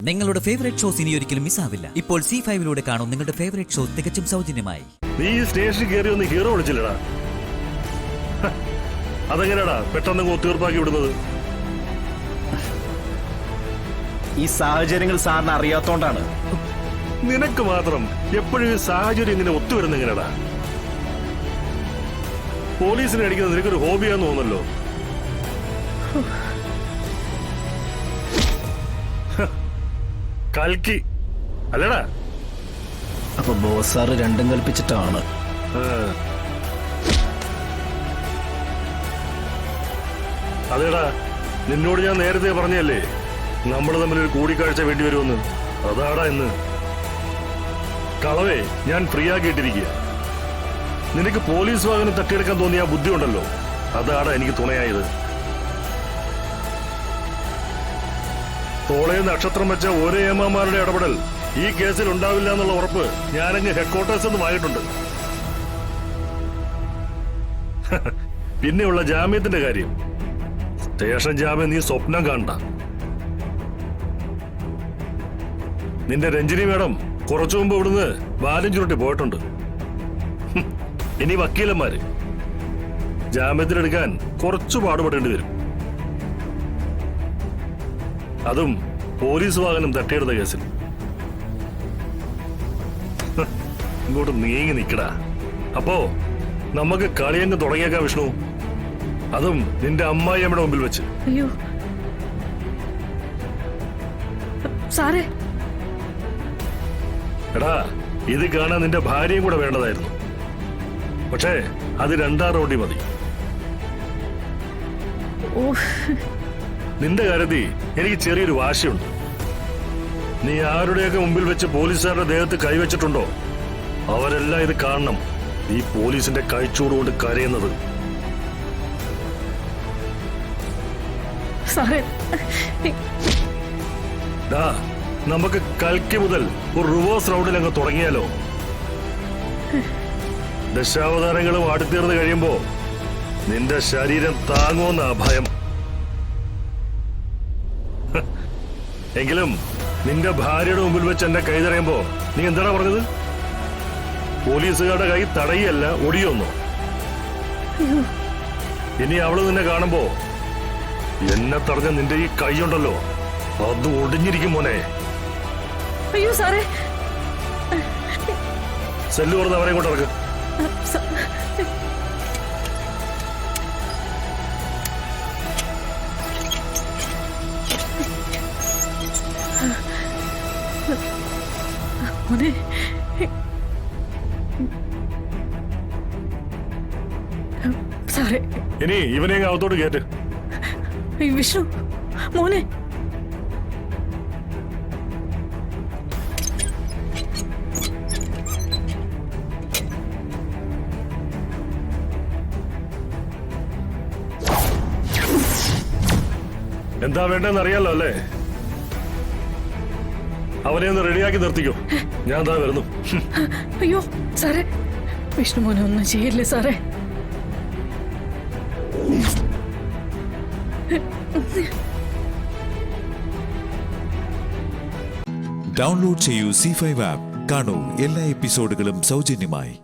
നിങ്ങളുടെ favourite shows ഇനി ഒരിക്കലും മിസ്സാവില്ല. ഇപ്പോൾ C5 കാണും നിങ്ങളുടെ ഫേവറേറ്റ് ഷോ തികച്ചും സൗജന്യമായി. നീ സ്റ്റേഷനിൽ കയറി ഒന്ന് ഹീറോ വിളിച്ചില്ലടാ. അതെങ്ങനെയാടാ പെട്ടെന്ന് ഒത്തീർപ്പാക്കി വിടുന്നത്? ഈ സാഹചര്യങ്ങൾ സാറിന് അറിയാത്തോണ്ടാണ്. നിനക്ക് മാത്രം എപ്പോഴും സാഹചര്യം ഇങ്ങനെ ഒത്തുവരുന്ന എങ്ങനെയാടാ? പോലീസിനെ അടിക്കുന്നത് നിനക്കൊരു ഹോബിയാന്ന് തോന്നല്ലോ. കൽക്കി അല്ലടാ. അപ്പൊ ബോസ് സാറ് രണ്ടും കൽപ്പിച്ചിട്ടാണ്. അതേടാ, നിന്നോട് ഞാൻ നേരത്തെ പറഞ്ഞല്ലേ നമ്മൾ തമ്മിലൊരു കൂടിക്കാഴ്ച വേണ്ടി വരുമെന്ന്. അതാടാ ഇന്ന്. കളവേ, ഞാൻ ഫ്രീ ആക്കിയിട്ടിരിക്കുക. നിനക്ക് പോലീസ് വാഹനം തട്ടിയെടുക്കാൻ തോന്നിയ ബുദ്ധി ഉണ്ടല്ലോ, അതാടാ എനിക്ക് തുണയായത്. തോളയെ നക്ഷത്രം വെച്ച ഓരോ ഏമാമാരുടെ ഇടപെടൽ ഈ കേസിൽ ഉണ്ടാവില്ല എന്നുള്ള ഉറപ്പ് ഞാനങ്ങ് ഹെഡ്ക്വാർട്ടേഴ്സ് എന്ന് വാങ്ങിയിട്ടുണ്ട്. പിന്നെയുള്ള ജാമ്യത്തിന്റെ കാര്യം, സ്റ്റേഷൻ ജാമ്യം നീ സ്വപ്നം കാണണ്ട. നിന്റെ രഞ്ജിനി മേഡം കുറച്ചു മുമ്പ് ഇവിടുന്ന് വാലും ചുരുട്ടി പോയിട്ടുണ്ട്. ഇനി വക്കീലന്മാര് ജാമ്യത്തിലെടുക്കാൻ കുറച്ചു പാടുപെടേണ്ടി വരും. അതും പോലീസ് വാഹനം തട്ടിയെടുത്ത കേസിൽ. ഇങ്ങോട്ട് നീങ്ങി നിക്കടാ. അപ്പോ നമുക്ക് കളിയങ്ങ് തുടങ്ങിയേക്കാം വിഷ്ണു. അതും നിന്റെ അമ്മായിയമ്മയുടെ മുമ്പിൽ വെച്ച്. അയ്യോ സാറേ. എടാ, ഇത് കാണാൻ നിന്റെ ഭാര്യയും കൂടെ വേണ്ടതായിരുന്നു. പക്ഷേ അത് 2-ആം റൗണ്ടിൽ മതി. നിന്റെ കാര്യത്തിൽ എനിക്ക് ചെറിയൊരു വാശിയുണ്ട്. നീ ആരുടെയൊക്കെ മുമ്പിൽ വെച്ച് പോലീസുകാരുടെ ദേഹത്ത് കൈവച്ചിട്ടുണ്ടോ, അവരെല്ലാം ഇത് കാണണം. ഈ പോലീസിന്റെ കൈച്ചൂടുകൊണ്ട് കരയുന്നത്. നമുക്ക് കൽക്കി മുതൽ ഒരു റിവേഴ്സ് റൗണ്ടിൽ അങ്ങ് തുടങ്ങിയാലോ? ദശാവതാരങ്ങളും അടുത്തീർന്ന് കഴിയുമ്പോ നിന്റെ ശരീരം താങ്ങുമെന്ന ഭയം. എങ്കിലും നിന്റെ ഭാര്യയുടെ മുമ്പിൽ വെച്ച് എന്റെ കൈ തടയുമ്പോ നീ എന്താണ് പറഞ്ഞത്? പോലീസുകാരുടെ കൈ തടയല്ല, ഒടിയൊന്നോ? ഇനി അവള് നിന്നെ കാണുമ്പോ എന്നെ തടഞ്ഞ നിന്റെ ഈ കൈയുണ്ടല്ലോ, അത് ഒടിഞ്ഞിരിക്കും മോനെ. അയ്യോ സാറേ. സെല്ല് പറഞ്ഞ് അവരെ കൊണ്ട് ഇറക്ക്. സാറേ, ഇനി ഇവനെ അകത്തോട്ട് കേട്ട്. വിഷ്ണു മോനെ. എന്താ വേണ്ടെന്ന് അറിയാലോ അല്ലേ? അവനെ ഒന്ന് റെഡിയാക്കി നിർത്തിക്കോ. ഞാൻ എന്താ വരുന്നു. അയ്യോ സാറേ, വിഷ്ണു മോനെ ഒന്നും ചെയ്യില്ലേ സാറേ. ഡൗൺലോഡ് ചെയ്യൂ C5 ആപ്പ്. കാണൂ എല്ലാ എപ്പിസോഡുകളും സൗജന്യമായി.